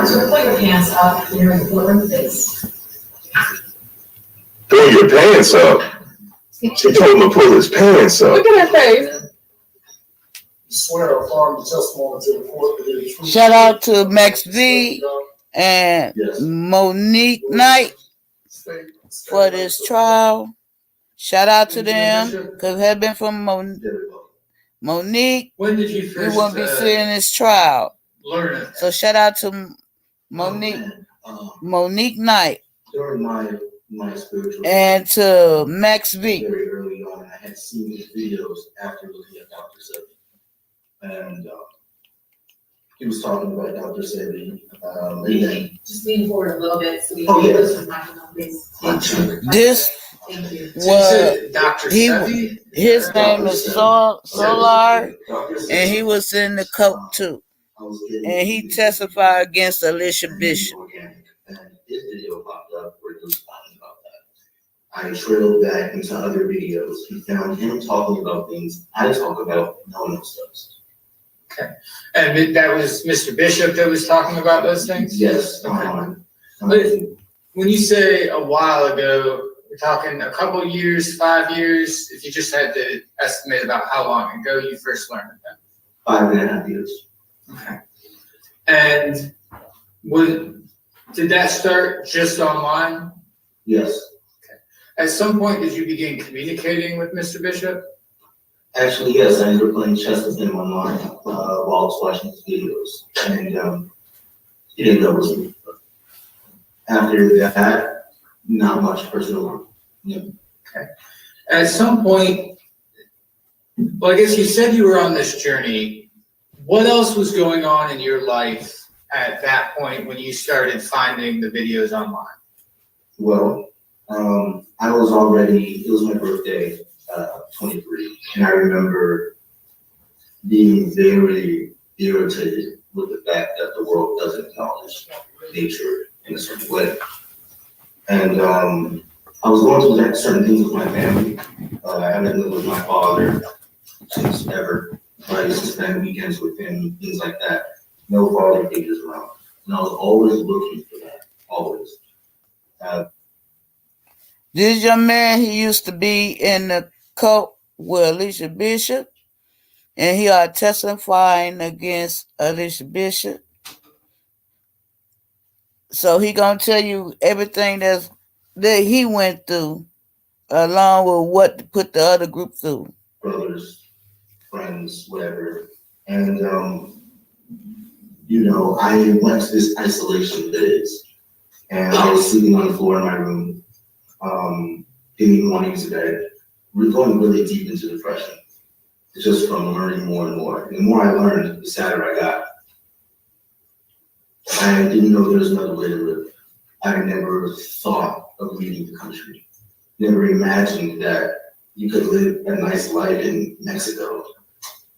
So pull your pants up in your courtroom, please. Pull your pants up. She told him to pull his pants up. Look at her face. Swear or affirm the testimony to the court that is true. Shout out to Max V and Monique Knight for this trial. Shout out to them because had been from Monique, When did you we first wouldn't be seeing this trial. learn it? So shout out to Monique Knight During my spiritual and to Max V. very early on, I had seen his videos after looking at Dr. Sebi. And he was talking about Dr. Sebi. Just lean forward a little bit so we Oh, can yeah. listen to microphone, please. This Thank you. was Dr. he- Sebi? his name is Solar, Dr. Sebi, and he was in the court too. I was getting And he testified against Alicia Bishop. organic, and his video popped up where he was talking about that. I trailed back into other videos. He found him talking about things I talk about, no one else does. And that was Mr. Bishop that was talking about those things? Yes, When you say a while ago, we're talking a couple years, 5 years, if you just had to estimate about how long ago you first learned that? 5.5 years. Okay. And did that start just online? Yes. At some point, did you begin communicating with Mr. Bishop? Actually, yes, I ended up playing chess with him online while I was watching his videos. And he didn't know it was me. But after that, not much personal. Yeah. Okay. At some point, well, I guess you said you were on this journey. What else was going on in your life at that point when you started finding the videos online? Well, I was already, it was my birthday, 23, and I remember being very irritated with the fact that the world doesn't acknowledge nature in a certain way. And I was going through certain things with my family. I haven't lived with my father since ever. I used to spend weekends with him, things like that. No father figures around. And I was always looking for that, always. This young man, he used to be in the court with Alicia Bishop, and he are testifying against Alicia Bishop. So he gonna tell you everything that he went through, along with what put the other group through. Brothers, friends, whatever. And, you know, I went to this isolation phase, and I was sleeping on the floor in my room, didn't want to use a bed. We're going really deep into depression, just from learning more and more. And the more I learned, the sadder I got. I didn't know there was another way to live. I never thought of leaving the country. Never imagined that you could live a nice life in Mexico,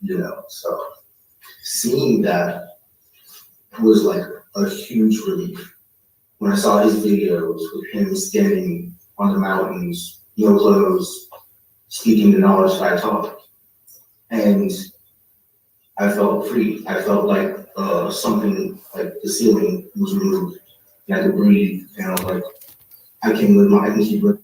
you know. So seeing that was like a huge relief. When I saw his videos with him standing on the mountains, no clothes, speaking the knowledge that I taught. And I felt free. I felt like something, like the ceiling was removed, and I could breathe, and I was like, I can keep living.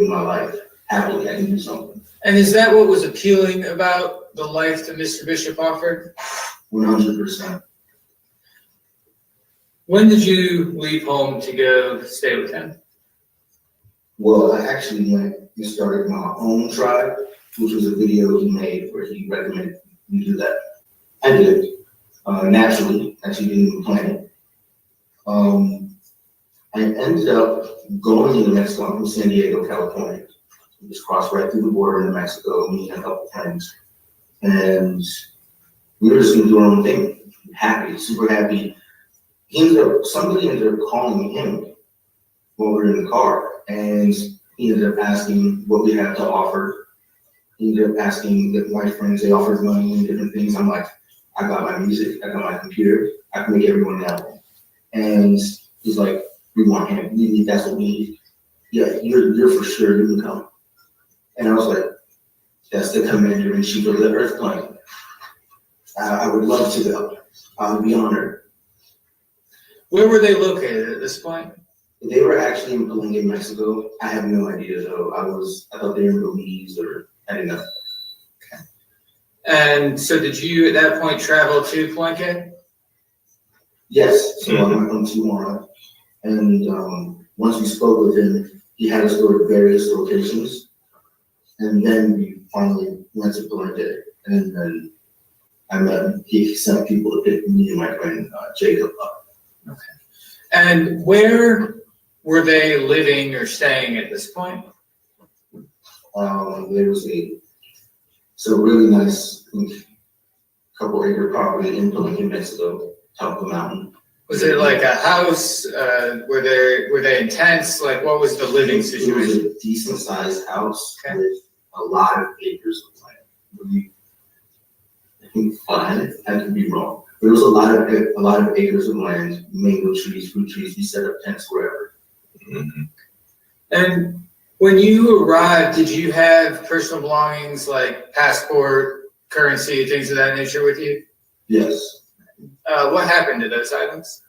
in my life. Happily, I can do something. And is that what was appealing about the life that Mr. Bishop offered? 100%. When did you leave home to go stay with him? Well, I actually went and started my own tribe, which was a video he made where he recommended me do that. I did it naturally, actually didn't even plan it. I ended up going into Mexico. I'm from San Diego, California. We just crossed right through the border into Mexico, me and a couple friends. And we were just gonna do our own thing. Happy, super happy. Somebody ended up calling him while we were in the car, and he ended up asking what we had to offer. He ended up asking that my friends, they offered money and different things. I'm like, I got my music, I got my computer, I can make everyone happy. And he's like, we want him, that's what we need. Yeah, you're for sure, you can come. And I was like, that's the commander in chief of the Earth Planet. I would love to go. I would be honored. Where were they located at this point? They were actually in Palenque, Mexico. I have no idea though. I thought they were in Belize, or I didn't know. And so did you at that point travel to Palenque? Yes, so I went on Tijuana, and once we spoke with him, he had us go to various locations, and then we finally went to Palenque, and then I met him. He sent people to pick me and my friend Jacob up. Okay. And where were they living or staying at this point? There was a really nice couple acre property in Palenque, Mexico, top of the mountain. Was it like a house? Were they in tents? Like, what was the living It was situation? a decent sized house Okay. with a lot of acres of land. I think 5, I could be wrong. There was a lot of acres of land, mango trees, fruit trees. We set up tents wherever. Mhm. And when you arrived, did you have personal belongings like passport, currency, things of that nature with you? Yes. What happened to those items?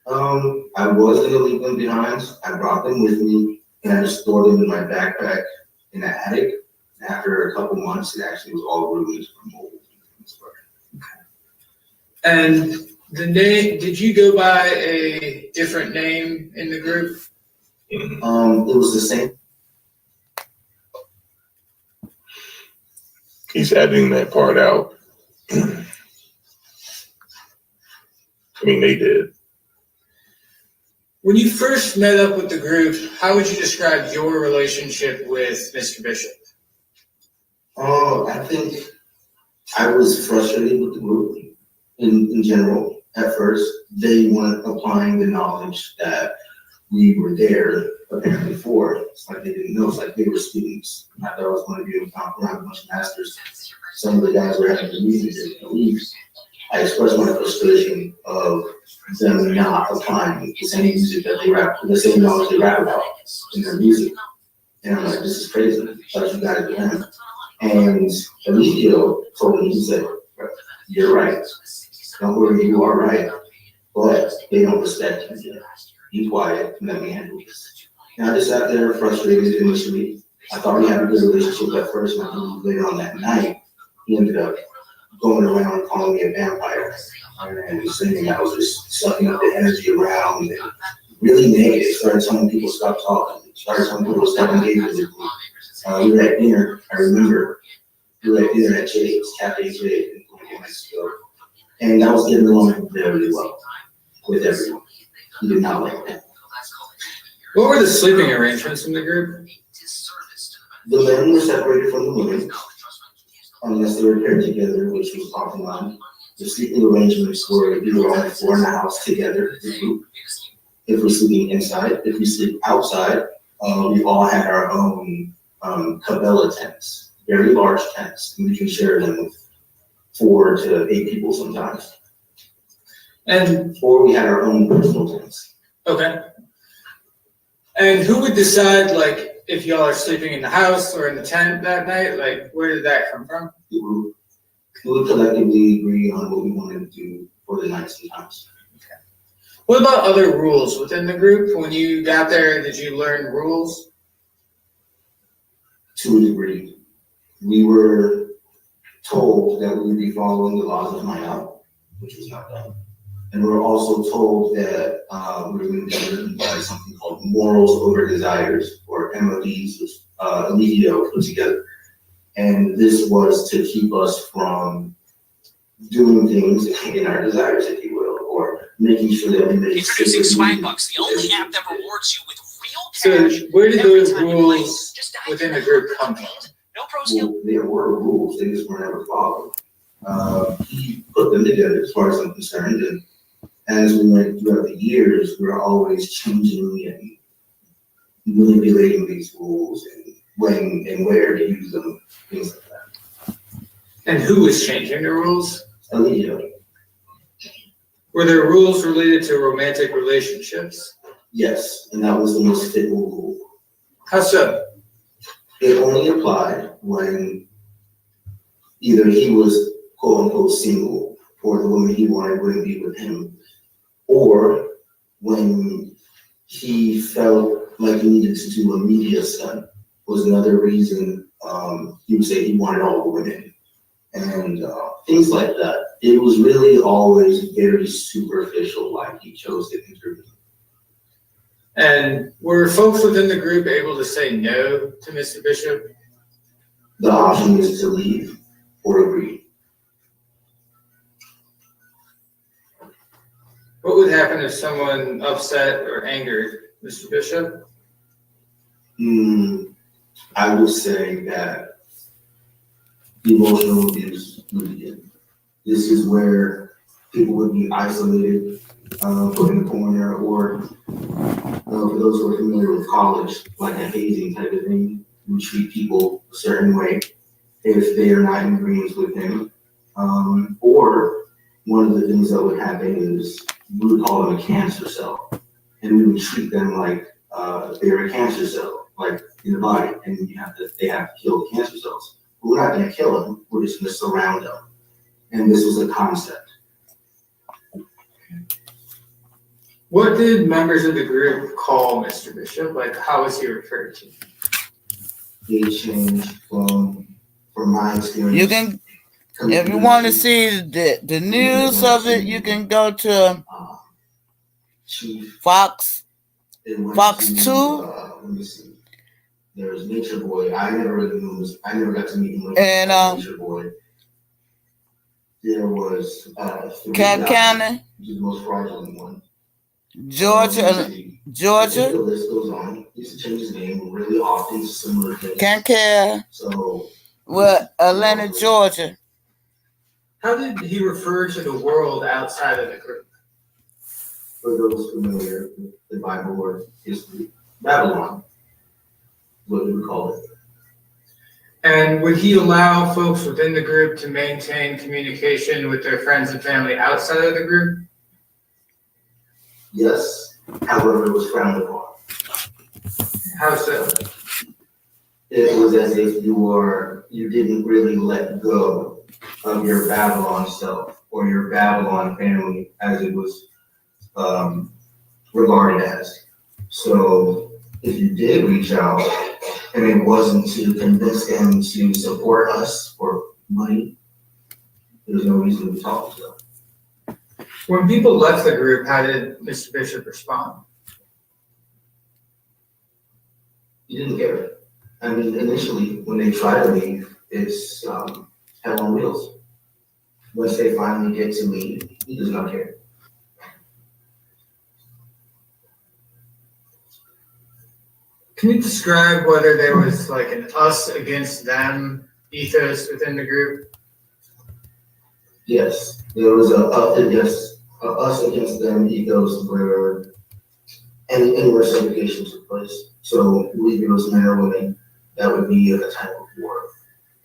I was gonna leave them behind. I brought them with me, and I just stored them in my backpack in the attic. After a couple months, it actually was all ruined from mold. And the name, did you go by a different name in the group? Mhm. It was the same. He's editing that part out. I mean, they did. When you first met up with the group, how would you describe your relationship with Mr. Bishop? I think I was frustrated with the group in general. At first, they weren't applying the knowledge that we were there apparently for. It's like they didn't know. It's like they were students. I thought I was going to be around a bunch of masters. Some of the guys were having the music and leave. I expressed my frustration of them not applying the same music that they rap, the same knowledge they rap about in their music. And I'm like, this is crazy. But you gotta do that. And Eligio told me, he said, you're right. Don't worry, you are right. But they don't respect you yet. Be quiet and let me handle this. And I just sat there frustrated initially. I thought we had a good relationship at first, and I believe later on that night, he ended up going around calling me a vampire. And saying I was just sucking up the energy around and really negative. Started telling people to stop talking. Started telling people to stop engaging with me. We were at dinner, I remember, we were at dinner at Jay's, Cafe J in Mexico. And I was getting along very well with everyone. He did not like that. What were the sleeping arrangements in the group? The men were separated from the women, unless they were paired together, which was often. The sleeping arrangements were we were all 4 in the house together, the group. If we're sleeping inside, if we sleep outside, we all had our own cabela tents, very large tents, and we can share them with 4 to 8 people sometimes. And, Or we had our own personal tents. okay. And who would decide, like, if y'all are sleeping in the house or in the tent that night? Like, where did that come from? We would collectively agree on what we wanted to do for the night sometimes. What about other rules within the group? When you got there, did you learn rules? to a degree. We were told that we would be following the laws of Maya, which was not done. And we were also told that we were going to be driven by something called morals over desires, or MODs, which Alivio put together. And this was to keep us from doing things in our desires, if you will, or making sure that we make. Introducing Swagbucks, the only app that rewards you with real So cash. where did every those time you play. rules Just dive within in the and group learn come the from? field. No pro skill. Well, there were rules, they just were never followed. He put them together as far as I'm concerned, and as we went throughout the years, we were always changing and manipulating these rules and when and where to use them, things like that. And who was changing the rules? Alivio, Were there rules related to romantic relationships? yes, and that was the most fickle rule. How so? It only applied when either he was quote unquote single or the woman he wanted wouldn't be with him, or when he felt like he needed to do a media stunt was another reason he would say he wanted all the women and things like that. It was really always very superficial, like he chose to intervene. And were folks within the group able to say no to Mr. Bishop? The option is to leave or agree. What would happen if someone upset or angered Mr. Bishop? I would say that emotional abuse would begin. This is where people would be isolated, put in the corner, or for those who are familiar with college, like a hazing type of thing, you treat people a certain way if they are not in agreement with him. Or one of the things that would happen is we would call them a cancer cell, and we would treat them like they're a cancer cell, like in the body, and they have to kill the cancer cells. But we're not going to kill them, we're just going to surround them. And this was the concept. What did members of the group call Mr. Bishop? Like, how was he referred to? They changed from my experience. You can, if you want to see the news of it, you can go to Chief. Fox Fox 2. Let me see. There's Nature Boy. I never got to meet him. And, Nature Boy. There was Cobb County, which is the most fraudulent one. Georgia. The list goes on. He used to change his name really often to similar things. Kankakee, So Atlanta, Georgia. How did he refer to the world outside of the group? for those familiar with the Bible or history, Babylon, what we would call it. And would he allow folks within the group to maintain communication with their friends and family outside of the group? Yes, however, it was frowned upon. How so? It was as if you didn't really let go of your Babylon self or your Babylon family as it was regarded as. So if you did reach out and it wasn't to convince them to support us for money, there's no reason to be talking to them. When people left the group, how did Mr. Bishop respond? You didn't care. I mean, initially, when they try to leave, it's hell on wheels. Once they finally get to leave, he does not care. Can you describe whether there was like an us against them ethos within the group? Yes, there was a us against them ethos where anywhere segregation took place. So if it was men or women, that would be a type of war.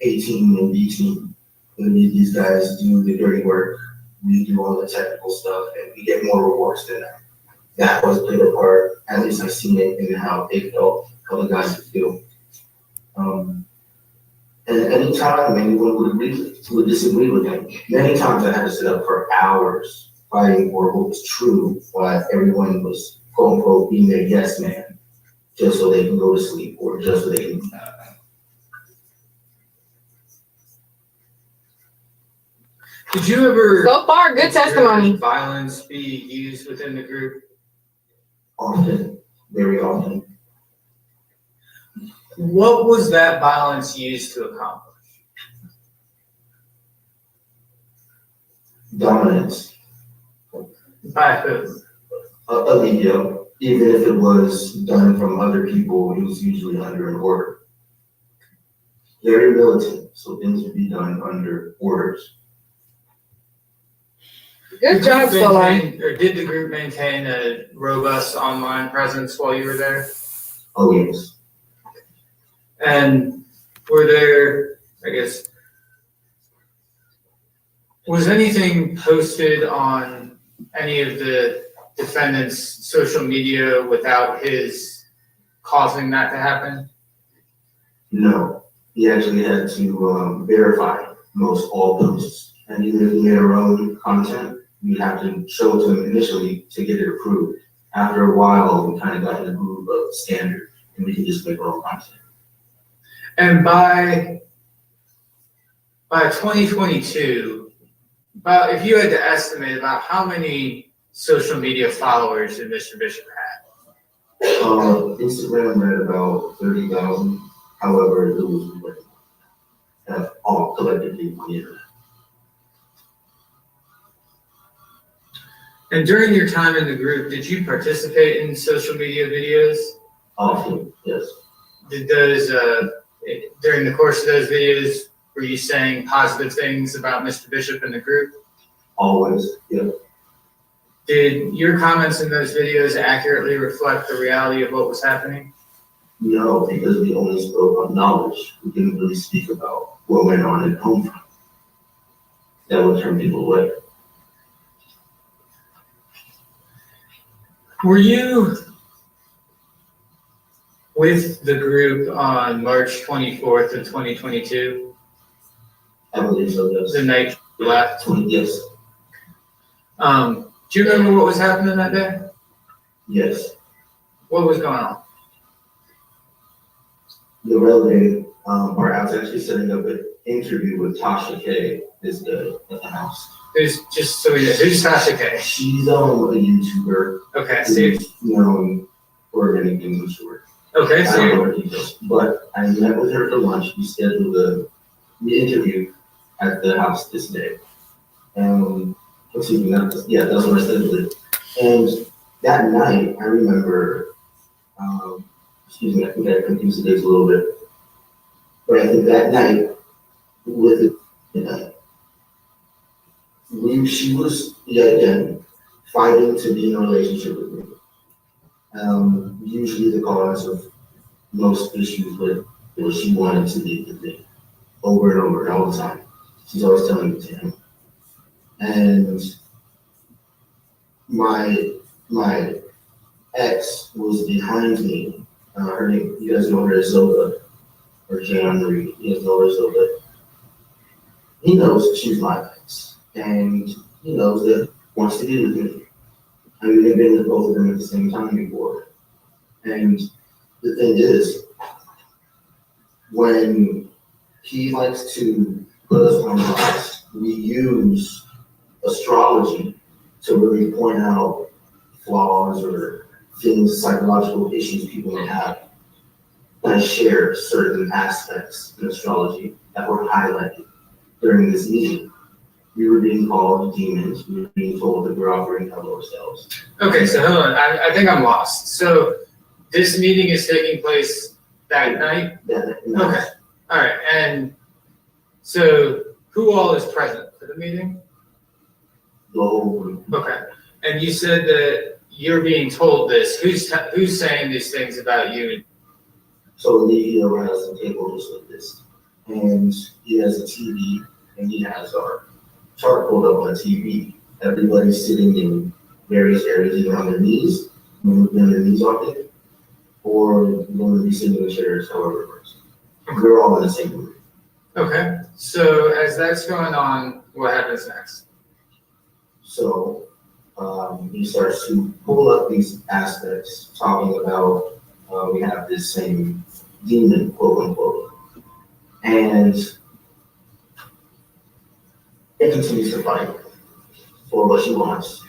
A team and B team. It would be these guys do the dirty work, we do all the technical stuff, and we get more rewards than them. That was played a part, at least I've seen it in how they felt, how the guys would feel. And anytime anyone would disagree with him, many times I had to sit up for hours fighting for what was true, while everyone was quote unquote being their yes man, just so they can go to sleep or just so they can Did you ever? So far, good testimony. Violence be used within the group? Often, very often. What was that violence used to accomplish? Dominance. By who? Of ego. Even if it was done from other people, it was usually under an order. Very militant, so things would be done under orders. Good job, Solar. Or did the group maintain a robust online presence while you were there? Oh, yes. And were there, I guess, was anything posted on any of the defendant's social media without his causing that to happen? No. He actually had to verify most all posts. And even if we made our own content, we'd have to show it to him initially to get it approved. After a while, we kind of got in the groove of standard, and we could just make our own content. And by 2022, if you had to estimate about how many social media followers did Mr. Bishop have? Instagram read about 30,000. However, it was all collectively on the internet. And during your time in the group, did you participate in social media videos? Often, yes. Did those, during the course of those videos, were you saying positive things about Mr. Bishop and the group? Always, yeah. Did your comments in those videos accurately reflect the reality of what was happening? No, because we only spoke on knowledge. We didn't really speak about what went on at home. That would turn people away. Were you with the group on March 24th of 2022, I believe so, yes. the night you left? Yes, Do you remember what was happening that day? yes. What was going on? The relevant part, I was actually setting up an interview with Tasha K this day at the house. Who's Tasha K? She's a YouTuber. Okay, so Who's known for many things, I'm sure. okay, I don't know her details, but I met with her for lunch. We scheduled the interview at the house this day. That's when I scheduled it. And that night, I remember, I think I confused the days a little bit. But I think that night, she was yet again fighting to be in a relationship with me. Usually the cause of most issues with she wanted to be with me over and over all the time. She's always telling me to him. And my ex was behind me. Her name, you guys know her as Zola, or Jan Marie. You guys know her as Zola. He knows she's my ex, and he knows that wants to be with me. I mean, they've been with both of them at the same time before. And the thing is, when he likes to put us on blast, we use astrology to really point out flaws or things, psychological issues people may have. And I share certain aspects in astrology that were highlighted during this meeting. We were being called demons. We were being told that we're operating out of ourselves. Okay, so hold on. I think I'm lost. So this meeting is taking place that night? Okay. All right. And so who all is present for the meeting? The whole group. Okay. And you said that you're being told this. Who's saying these things about you? So Leo has a table just like this. And he has a TV, and he has our chart pulled up on TV. Everybody's sitting in various areas, either on their knees, moving their knees off it, or going to be sitting in the chairs, however it works. We're all in the same room. Okay. So as that's going on, what happens next? So he starts to pull up these aspects, talking about we have this same demon, quote unquote. And and continues to fight for what she wants.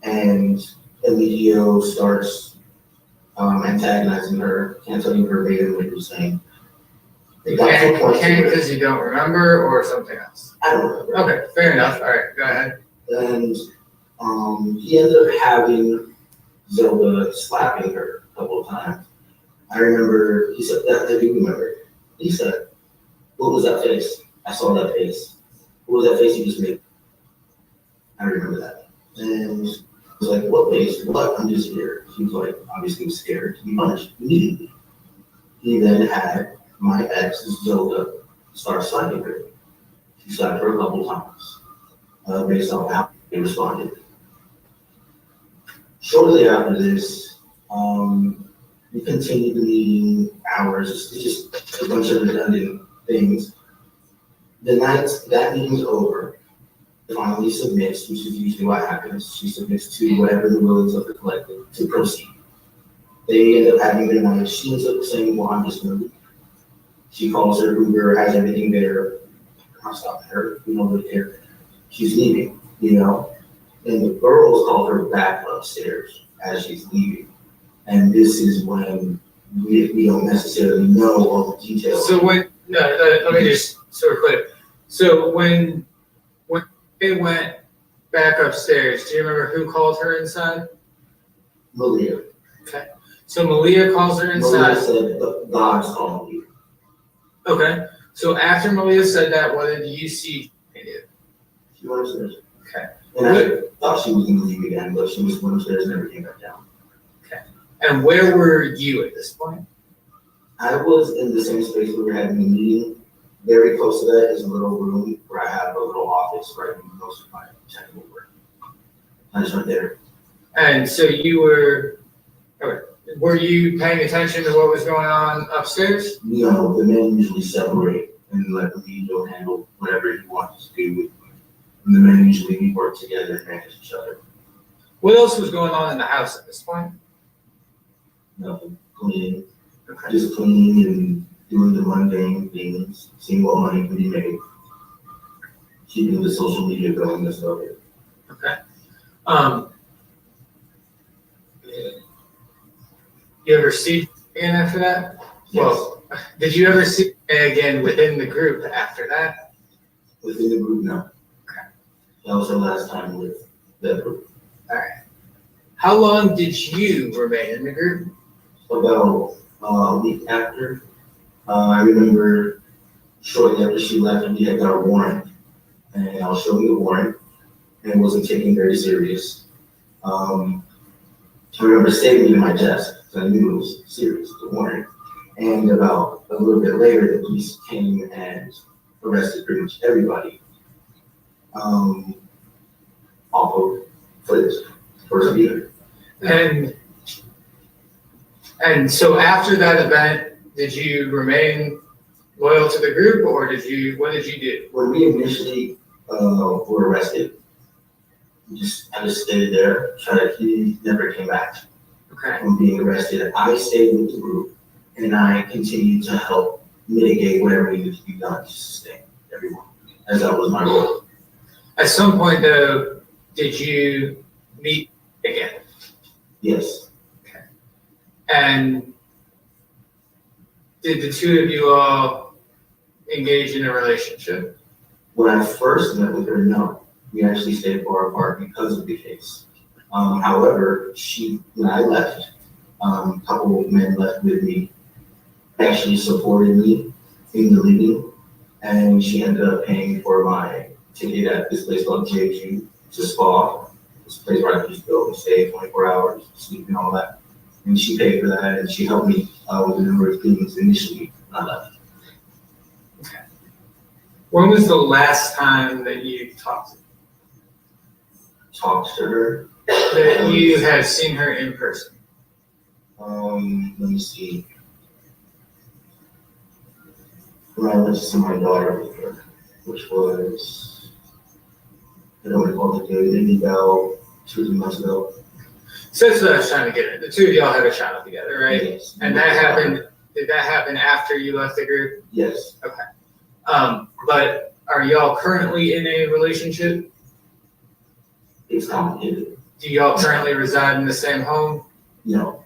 And Emilio starts antagonizing her, can't tell you verbatim what he was saying. It got to a point Can't where because you don't remember or something else? I don't remember. Okay, fair enough. All right, go ahead. And he ended up having Zelda slapping her a couple of times. I remember, he said, that I do remember. He said, "What was that face? I saw that face. What was that face you just made?" I remember that. And I was like, "What face? What? I'm just here." He was like, obviously he was scared. He punished immediately. He then had my ex, Zelda, start slapping her. She slapped her a couple times, based on how he responded. Shortly after this, we continued the meeting hours. It's just a bunch of redundant things. The night that meeting's over, finally submits, which is usually what happens. She submits to whatever the will is of the collective to proceed. They end up having their night. She ends up saying, "Well, I'm just gonna leave." She calls her Uber, has everything there. I'm not stopping her. We don't really care. She's leaving, you know? And the girls call her back upstairs as she's leaving. And this is when we don't necessarily know all the details. So let me just sort of clear. So when they went back upstairs, do you remember who called her inside? Malia. Okay. So Malia calls her Malia inside. said, "God's calling you." Okay. So after Malia said that, what did you see her do? She went upstairs. Okay. And I thought she was gonna leave again, but she just went upstairs and never came back down. And where were you at this point? I was in the same space we were having a meeting. Very close to that is a little room where I have a little office where I do most of my technical work. I just went there. And so you were you paying attention to what was going on upstairs? You know, the men usually separate and let the lead handle whatever he wants to do. And the men usually work together and manage each other. What else was going on in the house at this point? Nothing, cleaning, Okay. just cleaning and doing the mundane things, seeing what money can be made, keeping the social media going and stuff. Okay. You ever see again after that? Yes, Well, did you ever see again within the group after that? within the group now. Okay. That was her last time with that group. All right. How long did you remain in the group? About a week after, I remember shortly after she left, we had got a warrant, and I was showing the warrant, and it wasn't taken very serious. I remember saving it in my desk, so I knew it was serious, the warrant. And about a little bit later, the police came and arrested pretty much everybody. Off of footage, first year. And so after that event, did you remain loyal to the group, or what did you do? When we initially were arrested, I just stayed there. He never came back Okay. from being arrested. I stayed with the group, and I continued to help mitigate whatever needed to be done to sustain everyone, as that was my role. At some point, though, did you meet again? Yes, And did the two of you all engage in a relationship? when I first met with her, no, we actually stayed far apart because of the case. However, when I left, a couple of men left with me, actually supported me in the leaving, and she ended up paying for my ticket at this place called JQ, it's a spa, this place where I could just go and stay 24 hours, sleep and all that. And she paid for that, and she helped me with a number of things initially when I left. When was the last time that you talked Talked to her. that you have seen her in person? Let me see. When I went to see my daughter with her, which was, I don't recall the day, maybe about 2 or 3 months ago. So that's what I was trying to get at. The two of y'all had a child together, right? Yes. And that happened, did that happen after you left the group? Yes. But Are y'all currently in a relationship? It's complicated, Do y'all currently reside in the same home? you know.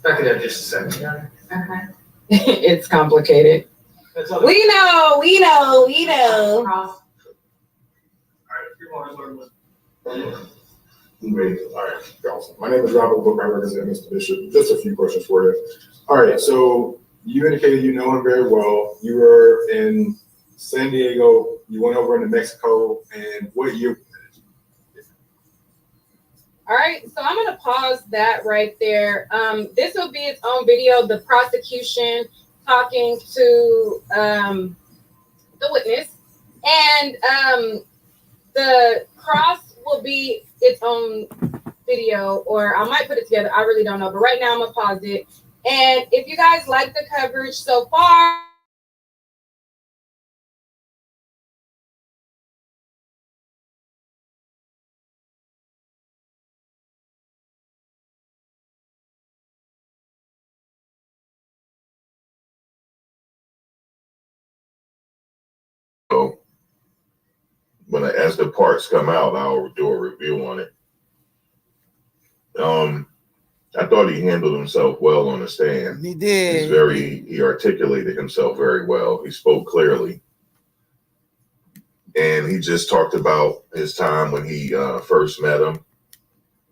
Back it up just a second, Johnny. Okay. It's complicated. That's all. We know. Cross. Great. All right, awesome. My name is Robert Book. I represent Mr. Bishop. Just a few questions for you. All right, so you indicated you know him very well. You were in San Diego. You went over into Mexico, and what year? All right, so I'm gonna pause that right there. This will be its own video. The prosecution talking to the witness, and the cross will be its own video, or I might put it together. I really don't know, but right now I'm gonna pause it. And if you guys like the coverage so far, So as the parts come out, I'll do a review on it. I thought he handled himself well on the stand. He did. He articulated himself very well. He spoke clearly. And he just talked about his time when he first met him.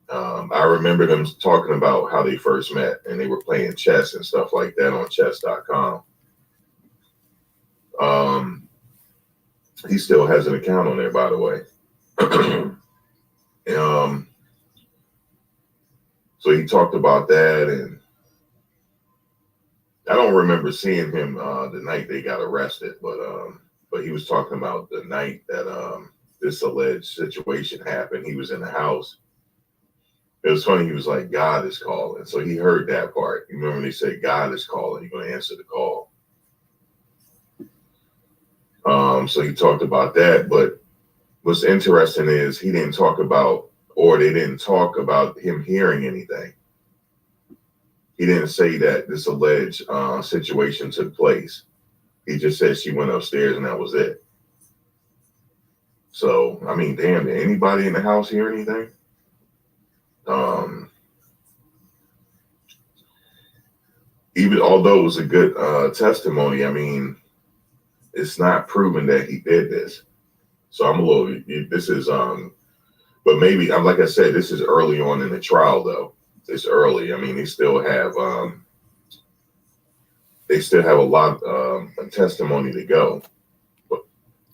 I remember them talking about how they first met, and they were playing chess and stuff like that on chess.com. He still has an account on there, by the way. So he talked about that, and I don't remember seeing him the night they got arrested, but he was talking about the night that this alleged situation happened. He was in the house. It was funny. He was like, God is calling. So he heard that part. You remember when they said, God is calling, you're going to answer the call. So he talked about that. But what's interesting is he didn't talk about, or they didn't talk about him hearing anything. He didn't say that this alleged situation took place. He just said she went upstairs and that was it. So, I mean, damn, did anybody in the house hear anything? Even although it was a good testimony, I mean, it's not proven that he did this. So I'm a little, this is, but maybe, like I said, this is early on in the trial though. It's early. I mean, they still have a lot of testimony to go.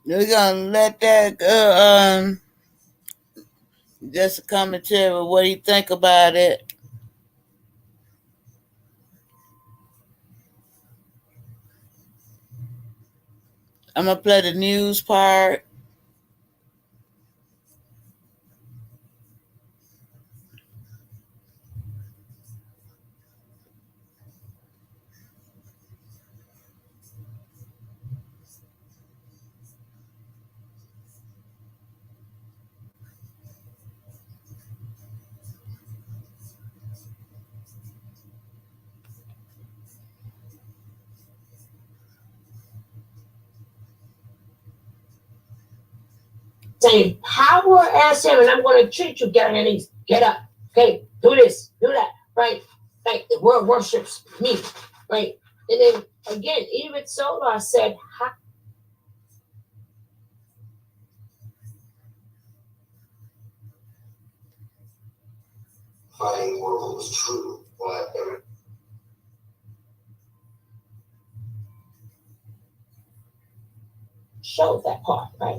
We're gonna let that go. Just a commentary of what he think about it. I'm gonna play the news part. Saying, power ass him, and I'm going to treat you, get on your knees, get up, okay, do this, do that, right? Like the world worships me, right? And then again, even Solar said, Finding what was true, but showed that part, right?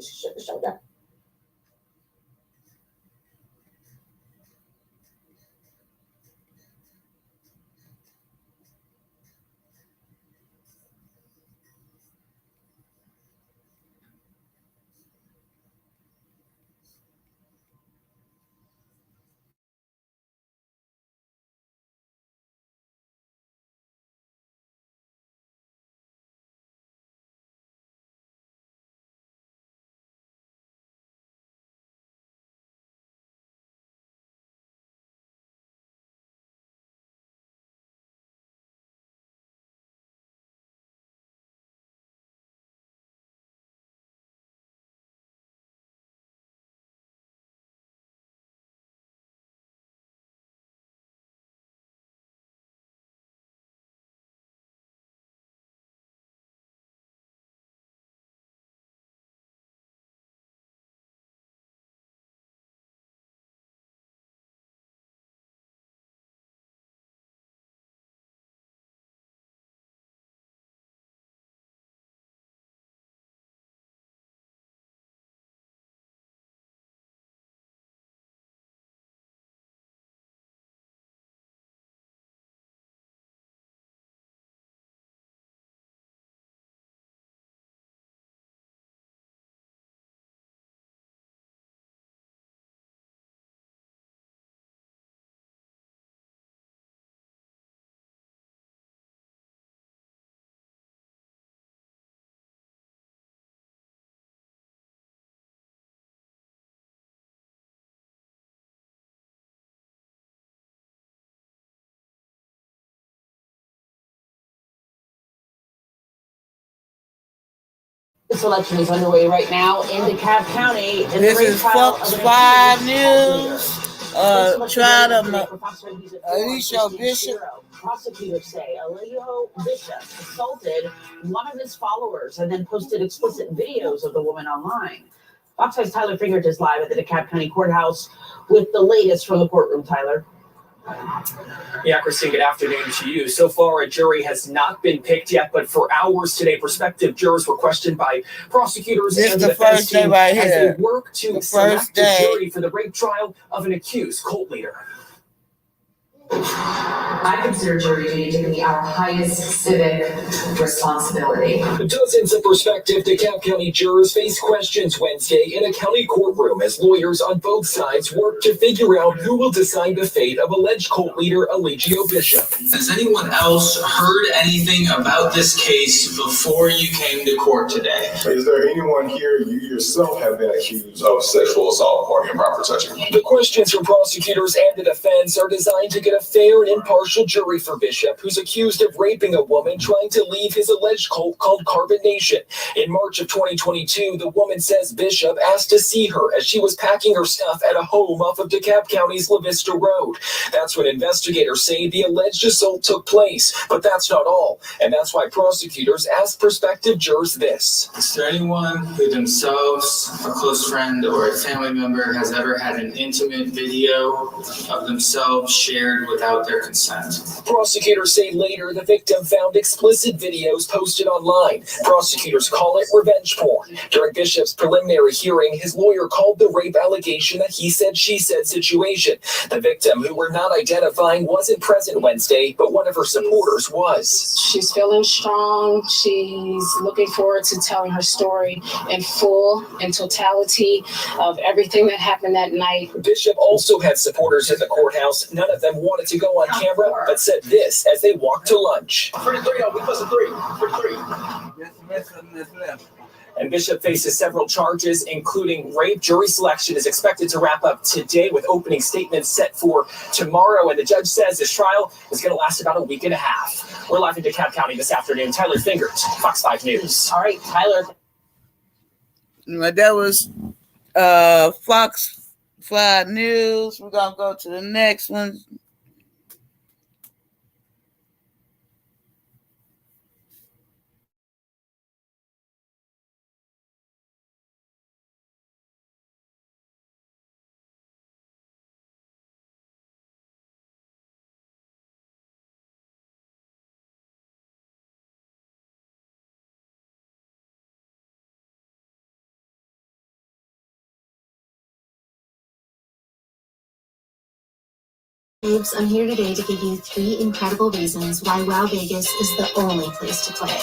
Show that. This election is underway right now in DeKalb County. In This the is trial Fox of an 5 accused News. Trial of Alicia Bishop. Prosecutors say Elijah Bishop assaulted one of his followers and then posted explicit videos of the woman online. Fox 5's Tyler Fingert is live at the DeKalb County Courthouse with the latest from the courtroom. Tyler. Yeah, Christine, good afternoon to you. So far, a jury has not been picked yet, but for hours today, prospective jurors were questioned by prosecutors This and is the the defense first day team right as here. they work to The select first a day. jury for the rape trial of an accused cult leader. I consider jury duty to be our highest civic responsibility. Dozens of prospective DeKalb County jurors face questions Wednesday in a county courtroom as lawyers on both sides work to figure out who will decide the fate of alleged cult leader Elijah Bishop. Has anyone else heard anything about this case before you came to court today? Is there anyone here, you yourself have been accused of sexual assault or improper touching? The questions from prosecutors and the defense are designed to get a fair and impartial jury for Bishop, who's accused of raping a woman trying to leave his alleged cult called Carbon Nation. In March of 2022, the woman says Bishop asked to see her as she was packing her stuff at a home off of DeKalb County's La Vista Road. That's when investigators say the alleged assault took place, but that's not all. And that's why prosecutors asked prospective jurors this. Is there anyone who themselves, a close friend, or a family member has ever had an intimate video of themselves shared without their consent? Prosecutors say later the victim found explicit videos posted online. Prosecutors call it revenge porn. During Bishop's preliminary hearing, his lawyer called the rape allegation a he said, she said situation. The victim, who we're not identifying, wasn't present Wednesday, but one of her supporters was. She's feeling strong. She's looking forward to telling her story in full, in totality of everything that happened that night. Bishop also had supporters at the courthouse. None of them wanted to go on camera, but said this as they walked to lunch. 33, we busted 3. 33. And Bishop faces several charges, including rape. Jury selection is expected to wrap up today with opening statements set for tomorrow. And the judge says this trial is going to last about a week and a half. We're live in DeKalb County this afternoon. Tyler Fingert, Fox 5 News. All right, Tyler. That was Fox 5 News. We're going to go to the next one. Babes, I'm here today to give you 3 incredible reasons why Wow Vegas is the only place to play.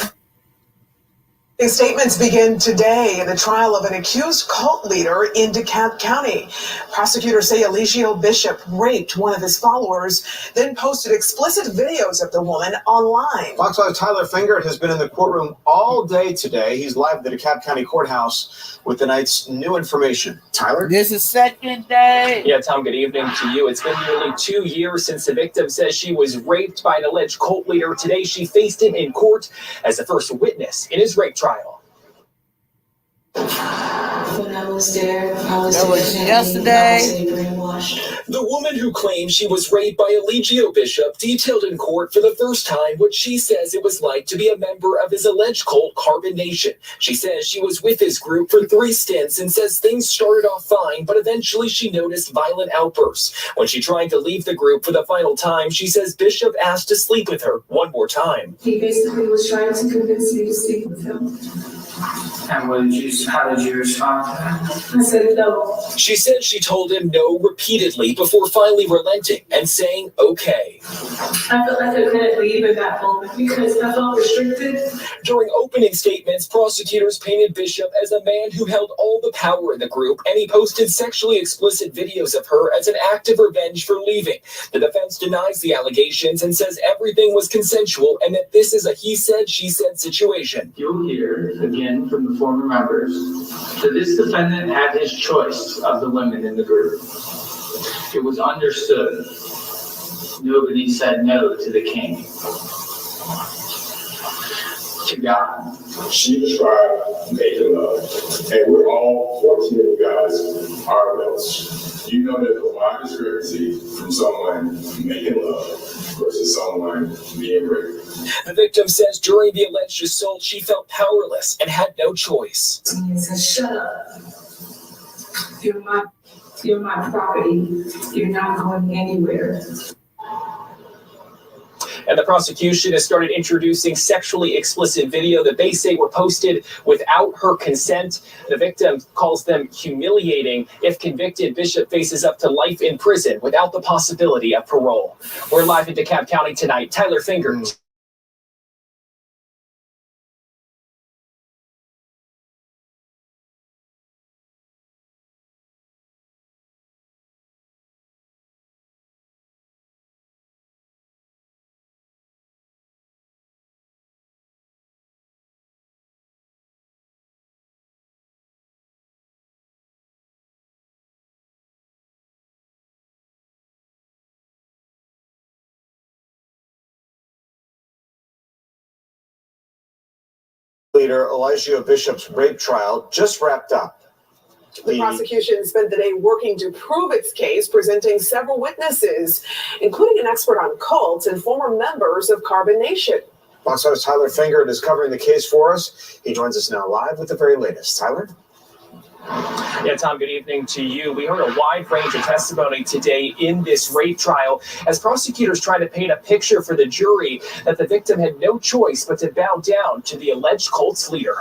Statements begin today in the trial of an accused cult leader in DeKalb County. Prosecutors say Elijah Bishop raped one of his followers, then posted explicit videos of the woman online. Fox 5's Tyler Fingert has been in the courtroom all day today. He's live at the DeKalb County Courthouse with tonight's new information. Tyler? This is second day. Yeah, Tom, good evening to you. It's been nearly 2 years since the victim says she was raped by an alleged cult leader. Today, she faced him in court as the first witness in his rape trial. When I was there, That was yesterday. The woman who claims she was raped by Elijah Bishop detailed in court for the first time what she says it was like to be a member of his alleged cult, Carbon Nation. She says she was with his group for 3 stints and says things started off fine, but eventually she noticed violent outbursts. When she tried to leave the group for the final time, she says Bishop asked to sleep with her one more time. He basically was trying to convince me to sleep with him. And how did you respond to that? I said no. She said she told him no repeatedly before finally relenting and saying okay. I felt like I couldn't leave at that moment because I felt restricted. During opening statements, prosecutors painted Bishop as a man who held all the power in the group, and he posted sexually explicit videos of her as an act of revenge for leaving. The defense denies the allegations and says everything was consensual and that this is a he said, she said situation. You'll hear again from the former members that this defendant had his choice of the women in the group. It was understood. Nobody said no to the king. To God. She described making love. And we're all 14 of you guys are adults. You know there's a lot of discrepancy from someone making love versus someone being raped. The victim says during the alleged assault, she felt powerless and had no choice. He said, shut up. You're my property. You're not going anywhere. And the prosecution has started introducing sexually explicit video that they say were posted without her consent. The victim calls them humiliating. If convicted, Bishop faces up to life in prison without the possibility of parole. We're live in DeKalb County tonight. Tyler Finger. Leader Elijah Bishop's rape trial just wrapped up. The prosecution spent the day working to prove its case, presenting several witnesses, including an expert on cults and former members of Carbon Nation. Fox host Tyler Finger is covering the case for us. He joins us now live with the very latest. Tyler? Yeah, Tom, good evening to you. We heard a wide range of testimony today in this rape trial as prosecutors try to paint a picture for the jury that the victim had no choice but to bow down to the alleged cult's leader.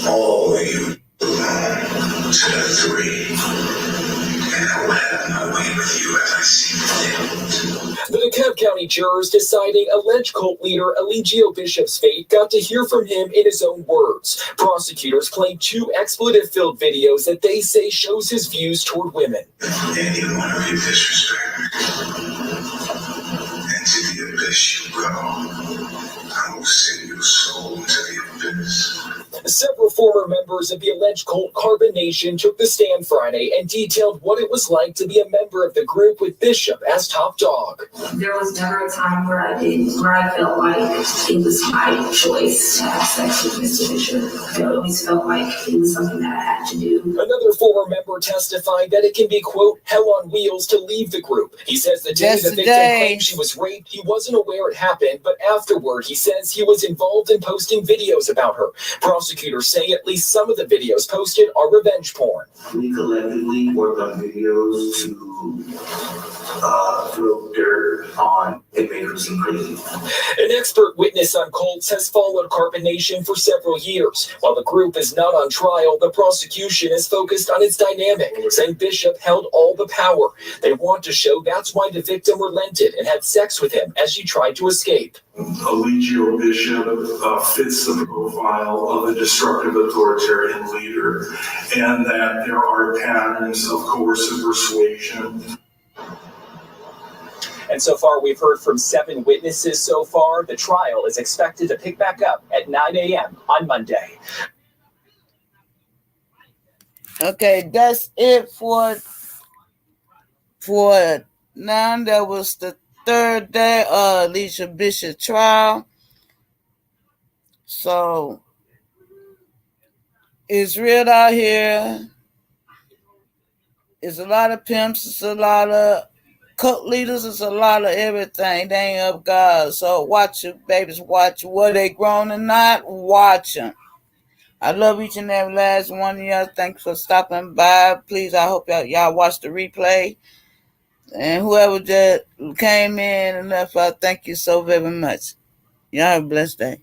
All you belong to the three, and I will have my way with you as I see fit. The DeKalb County jurors deciding alleged cult leader Elijah Bishop's fate got to hear from him in his own words. Prosecutors played 2 expletive-filled videos that they say shows his views toward women. Any one of you disrespect me, and to the abyss you go, I will send your soul to the abyss. Several former members of the alleged cult Carbon Nation took the stand Friday and detailed what it was like to be a member of the group with Bishop as top dog. There was never a time where I felt like it was my choice to have sex with Mr. Bishop. I always felt like it was something that I had to do. Another former member testified that it can be, quote, hell on wheels to leave the group. He says the day the victim claimed she was raped, he wasn't aware it happened, but afterward, he says he was involved in posting videos about her. Prosecutors say at least some of the videos posted are revenge porn. We collectively worked on videos to throw dirt on and make her seem crazy. An expert witness on cults has followed Carbon Nation for several years. While the group is not on trial, the prosecution is focused on its dynamic, saying Bishop held all the power. They want to show that's why the victim relented and had sex with him as she tried to escape. Elijah Bishop fits the profile of a destructive authoritarian leader, and that there are patterns of coercive persuasion. And so far, we've heard from 7 witnesses so far. The trial is expected to pick back up at 9 a.m. on Monday. Okay, that's it for now. That was the 3rd day of Elijah Bishop trial. So it's real out here. It's a lot of pimps. It's a lot of cult leaders. It's a lot of everything. They ain't of God. So watch your babies. Watch whether they grown or not. Watch them. I love each and every last one of y'all. Thanks for stopping by. Please, I hope y'all watch the replay. And whoever just came in and left out, thank you so very much. Y'all have a blessed day.